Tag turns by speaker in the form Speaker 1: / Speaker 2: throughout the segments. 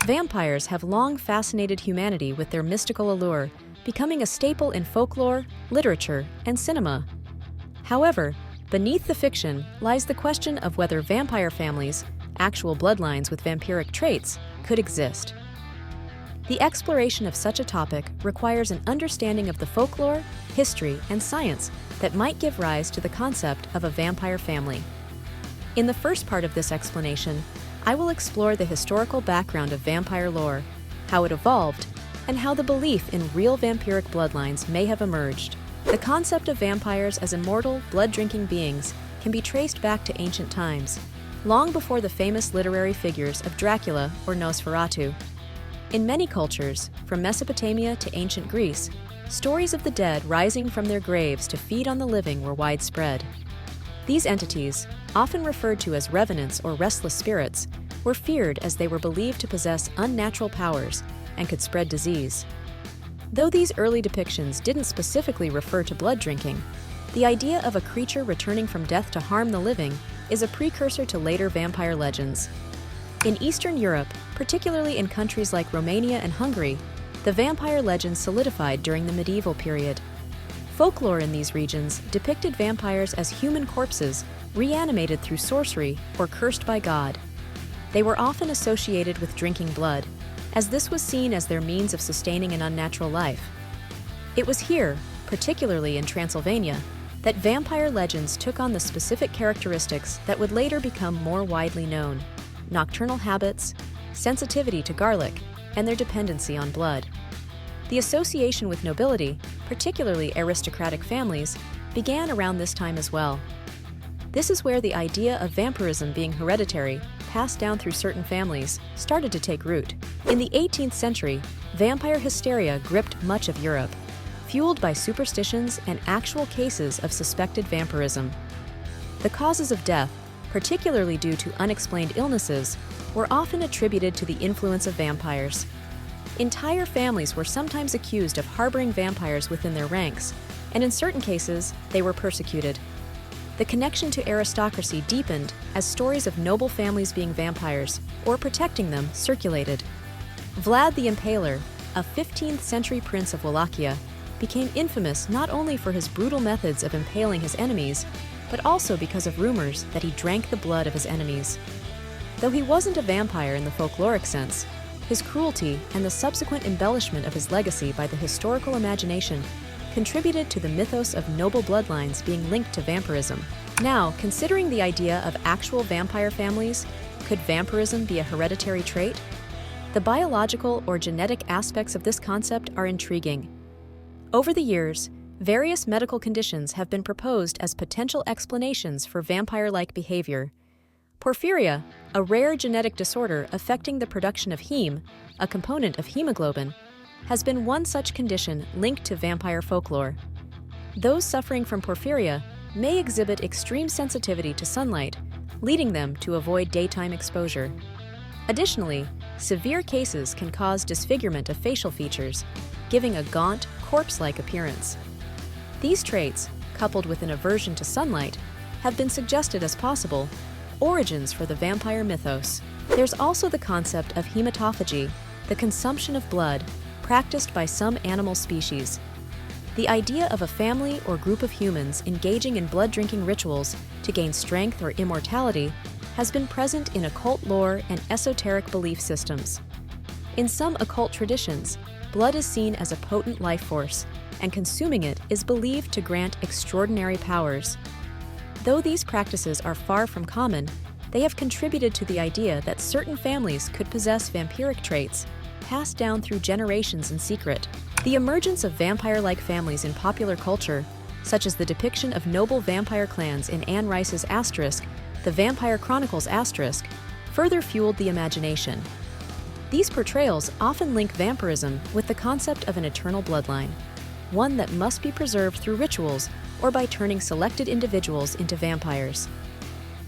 Speaker 1: Vampires have long fascinated humanity with their mystical allure, becoming a staple in folklore, literature, and cinema. However, beneath the fiction lies the question of whether vampire families, actual bloodlines with vampiric traits, could exist. The exploration of such a topic requires an understanding of the folklore, history, and science that might give rise to the concept of a vampire family. In the first part of this explanation, I will explore the historical background of vampire lore, how it evolved, and how the belief in real vampiric bloodlines may have emerged. The concept of vampires as immortal, blood-drinking beings can be traced back to ancient times, long before the famous literary figures of Dracula or Nosferatu. In many cultures, from Mesopotamia to ancient Greece, stories of the dead rising from their graves to feed on the living were widespread. These entities, often referred to as revenants or restless spirits, were feared as they were believed to possess unnatural powers and could spread disease. Though these early depictions didn't specifically refer to blood drinking, the idea of a creature returning from death to harm the living is a precursor to later vampire legends. In Eastern Europe, particularly in countries like Romania and Hungary, the vampire legend solidified during the medieval period. Folklore in these regions depicted vampires as human corpses reanimated through sorcery or cursed by God. They were often associated with drinking blood, as this was seen as their means of sustaining an unnatural life. It was here, particularly in Transylvania, that vampire legends took on the specific characteristics that would later become more widely known: nocturnal habits, sensitivity to garlic, and their dependency on blood. The association with nobility, particularly aristocratic families, began around this time as well. This is where the idea of vampirism being hereditary, passed down through certain families, started to take root. In the 18th century, vampire hysteria gripped much of Europe, fueled by superstitions and actual cases of suspected vampirism. The causes of death, particularly due to unexplained illnesses, were often attributed to the influence of vampires. Entire families were sometimes accused of harboring vampires within their ranks, and in certain cases, they were persecuted. The connection to aristocracy deepened as stories of noble families being vampires, or protecting them, circulated. Vlad the Impaler, a 15th century prince of Wallachia, became infamous not only for his brutal methods of impaling his enemies, but also because of rumors that he drank the blood of his enemies. Though he wasn't a vampire in the folkloric sense, his cruelty and the subsequent embellishment of his legacy by the historical imagination contributed to the mythos of noble bloodlines being linked to vampirism. Now, considering the idea of actual vampire families, could vampirism be a hereditary trait? The biological or genetic aspects of this concept are intriguing. Over the years, various medical conditions have been proposed as potential explanations for vampire-like behavior. Porphyria, a rare genetic disorder affecting the production of heme, a component of hemoglobin, has been one such condition linked to vampire folklore. Those suffering from porphyria may exhibit extreme sensitivity to sunlight, leading them to avoid daytime exposure. Additionally, severe cases can cause disfigurement of facial features, giving a gaunt, corpse-like appearance. These traits, coupled with an aversion to sunlight, have been suggested as possible origins for the vampire mythos. There's also the concept of hematophagy, the consumption of blood, practiced by some animal species. The idea of a family or group of humans engaging in blood-drinking rituals to gain strength or immortality has been present in occult lore and esoteric belief systems. In some occult traditions, blood is seen as a potent life force, and consuming it is believed to grant extraordinary powers. Though these practices are far from common, they have contributed to the idea that certain families could possess vampiric traits, passed down through generations in secret. The emergence of vampire-like families in popular culture, such as the depiction of noble vampire clans in Anne Rice's Asterisk, The Vampire Chronicles Asterisk, further fueled the imagination. These portrayals often link vampirism with the concept of an eternal bloodline, one that must be preserved through rituals or by turning selected individuals into vampires.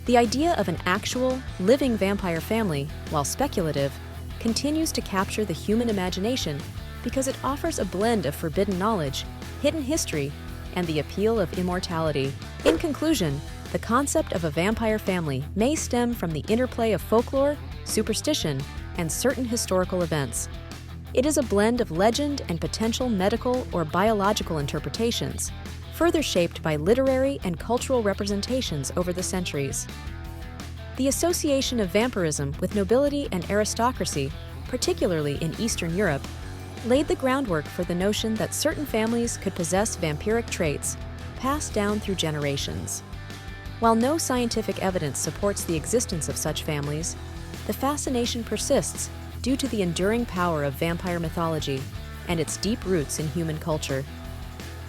Speaker 1: The idea of an actual, living vampire family, while speculative, continues to capture the human imagination because it offers a blend of forbidden knowledge, hidden history, and the appeal of immortality. In conclusion, the concept of a vampire family may stem from the interplay of folklore, superstition, and certain historical events. It is a blend of legend and potential medical or biological interpretations, further shaped by literary and cultural representations over the centuries. The association of vampirism with nobility and aristocracy, particularly in Eastern Europe, laid the groundwork for the notion that certain families could possess vampiric traits, passed down through generations. While no scientific evidence supports the existence of such families, the fascination persists due to the enduring power of vampire mythology and its deep roots in human culture.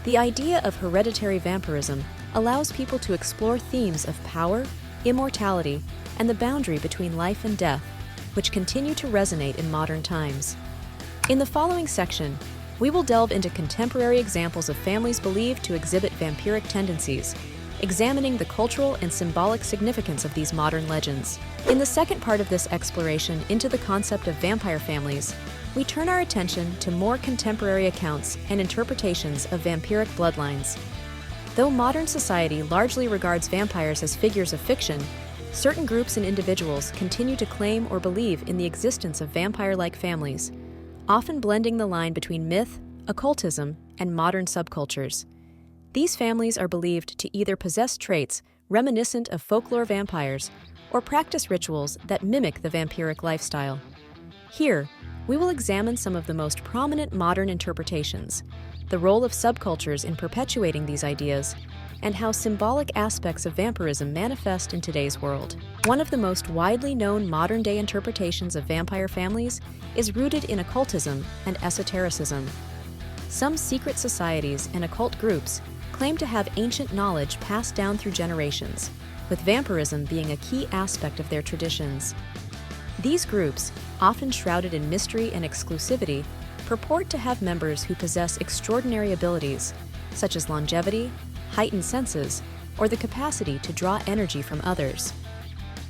Speaker 1: The idea of hereditary vampirism allows people to explore themes of power, immortality, and the boundary between life and death, which continue to resonate in modern times. In the following section, we will delve into contemporary examples of families believed to exhibit vampiric tendencies, examining the cultural and symbolic significance of these modern legends. In the second part of this exploration into the concept of vampire families, we turn our attention to more contemporary accounts and interpretations of vampiric bloodlines. Though modern society largely regards vampires as figures of fiction, certain groups and individuals continue to claim or believe in the existence of vampire-like families, often blending the line between myth, occultism, and modern subcultures. These families are believed to either possess traits reminiscent of folklore vampires or practice rituals that mimic the vampiric lifestyle. Here, we will examine some of the most prominent modern interpretations, the role of subcultures in perpetuating these ideas, and how symbolic aspects of vampirism manifest in today's world. One of the most widely known modern-day interpretations of vampire families is rooted in occultism and esotericism. Some secret societies and occult groups claim to have ancient knowledge passed down through generations, with vampirism being a key aspect of their traditions. These groups, often shrouded in mystery and exclusivity, purport to have members who possess extraordinary abilities, such as longevity, heightened senses, or the capacity to draw energy from others.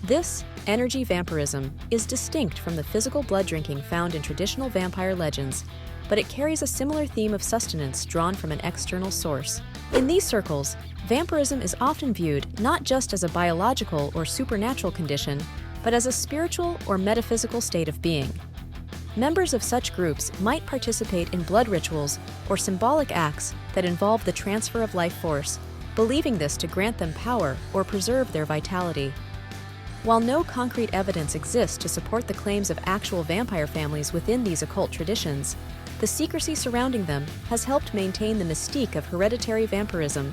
Speaker 1: This energy vampirism is distinct from the physical blood drinking found in traditional vampire legends, but it carries a similar theme of sustenance drawn from an external source. In these circles, vampirism is often viewed not just as a biological or supernatural condition, but as a spiritual or metaphysical state of being. Members of such groups might participate in blood rituals or symbolic acts that involve the transfer of life force, believing this to grant them power or preserve their vitality. While no concrete evidence exists to support the claims of actual vampire families within these occult traditions, the secrecy surrounding them has helped maintain the mystique of hereditary vampirism,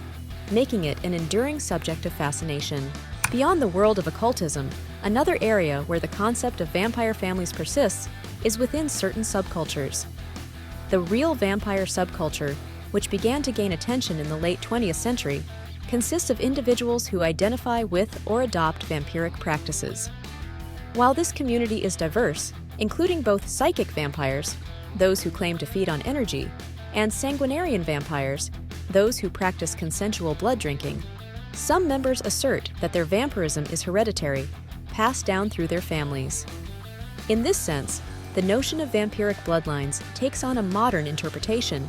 Speaker 1: making it an enduring subject of fascination. Beyond the world of occultism, another area where the concept of vampire families persists is within certain subcultures. The real vampire subculture, which began to gain attention in the late 20th century, consists of individuals who identify with or adopt vampiric practices. While this community is diverse, including both psychic vampires, those who claim to feed on energy, and sanguinarian vampires, those who practice consensual blood drinking, some members assert that their vampirism is hereditary, passed down through their families. In this sense, the notion of vampiric bloodlines takes on a modern interpretation,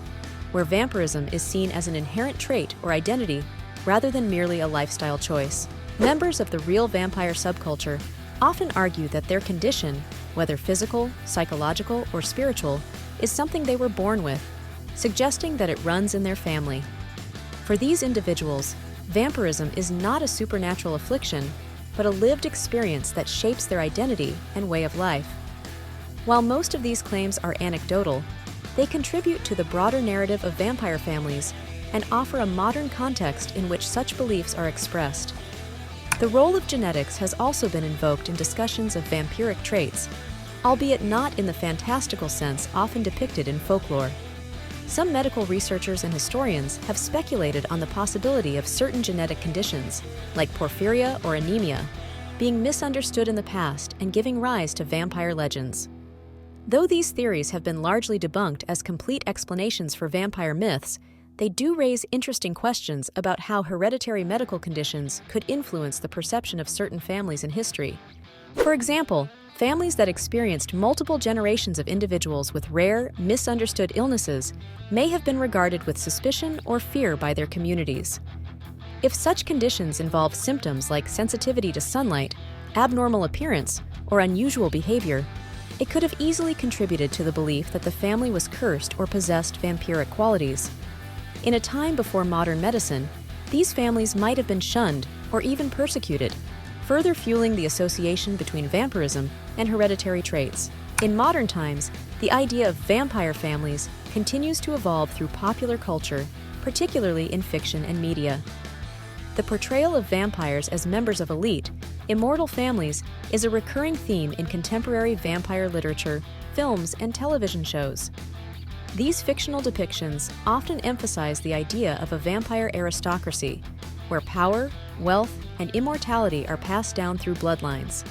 Speaker 1: where vampirism is seen as an inherent trait or identity rather than merely a lifestyle choice. Members of the real vampire subculture often argue that their condition, whether physical, psychological, or spiritual, is something they were born with, suggesting that it runs in their family. For these individuals, vampirism is not a supernatural affliction, but a lived experience that shapes their identity and way of life. While most of these claims are anecdotal, they contribute to the broader narrative of vampire families and offer a modern context in which such beliefs are expressed. The role of genetics has also been invoked in discussions of vampiric traits, albeit not in the fantastical sense often depicted in folklore. Some medical researchers and historians have speculated on the possibility of certain genetic conditions, like porphyria or anemia, being misunderstood in the past and giving rise to vampire legends. Though these theories have been largely debunked as complete explanations for vampire myths, they do raise interesting questions about how hereditary medical conditions could influence the perception of certain families in history. For example, families that experienced multiple generations of individuals with rare, misunderstood illnesses may have been regarded with suspicion or fear by their communities. If such conditions involve symptoms like sensitivity to sunlight, abnormal appearance, or unusual behavior, It could have easily contributed to the belief that the family was cursed or possessed vampiric qualities. In a time before modern medicine, these families might have been shunned or even persecuted, further fueling the association between vampirism and hereditary traits. In modern times, the idea of vampire families continues to evolve through popular culture, particularly in fiction and media. The portrayal of vampires as members of elite, immortal families is a recurring theme in contemporary vampire literature, films, and television shows. These fictional depictions often emphasize the idea of a vampire aristocracy, where power, wealth, and immortality are passed down through bloodlines.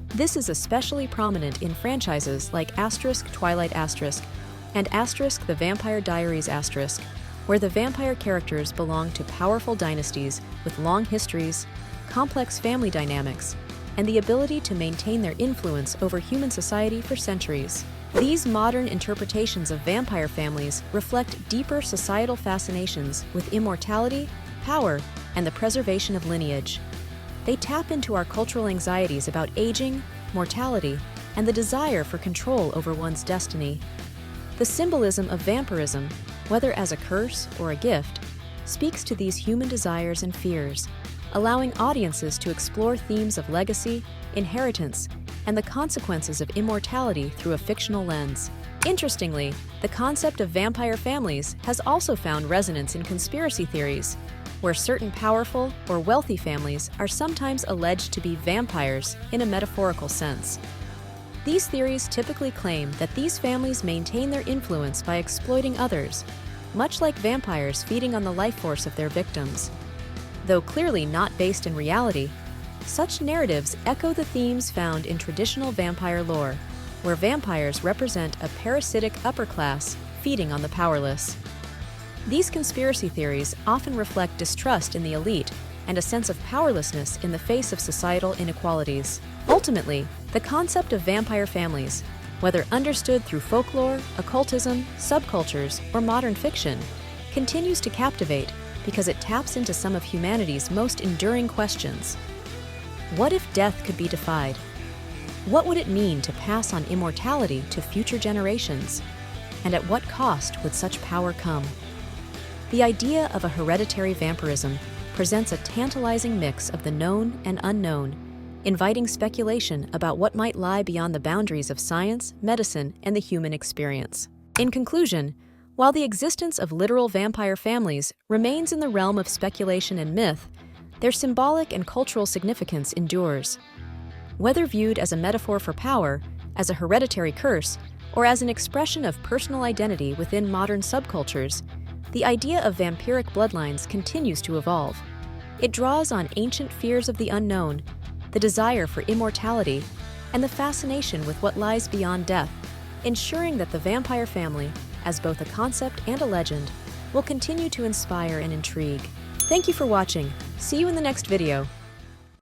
Speaker 1: This is especially prominent in franchises like *Twilight* and *The Vampire Diaries*, where the vampire characters belong to powerful dynasties with long histories, complex family dynamics, and the ability to maintain their influence over human society for centuries. These modern interpretations of vampire families reflect deeper societal fascinations with immortality, power, and the preservation of lineage. They tap into our cultural anxieties about aging, mortality, and the desire for control over one's destiny. The symbolism of vampirism, whether as a curse or a gift, speaks to these human desires and fears, allowing audiences to explore themes of legacy, inheritance, and the consequences of immortality through a fictional lens. Interestingly, the concept of vampire families has also found resonance in conspiracy theories, where certain powerful or wealthy families are sometimes alleged to be vampires in a metaphorical sense. These theories typically claim that these families maintain their influence by exploiting others, much like vampires feeding on the life force of their victims. Though clearly not based in reality, such narratives echo the themes found in traditional vampire lore, where vampires represent a parasitic upper class feeding on the powerless. These conspiracy theories often reflect distrust in the elite and a sense of powerlessness in the face of societal inequalities. Ultimately, the concept of vampire families, whether understood through folklore, occultism, subcultures, or modern fiction, continues to captivate because it taps into some of humanity's most enduring questions. What if death could be defied? What would it mean to pass on immortality to future generations? And at what cost would such power come? The idea of a hereditary vampirism presents a tantalizing mix of the known and unknown, inviting speculation about what might lie beyond the boundaries of science, medicine, and the human experience. In conclusion, while the existence of literal vampire families remains in the realm of speculation and myth, their symbolic and cultural significance endures. Whether viewed as a metaphor for power, as a hereditary curse, or as an expression of personal identity within modern subcultures, the idea of vampiric bloodlines continues to evolve. It draws on ancient fears of the unknown, the desire for immortality, and the fascination with what lies beyond death, ensuring that the vampire family, as both a concept and a legend, will continue to inspire and intrigue. Thank you for watching. See you in the next video.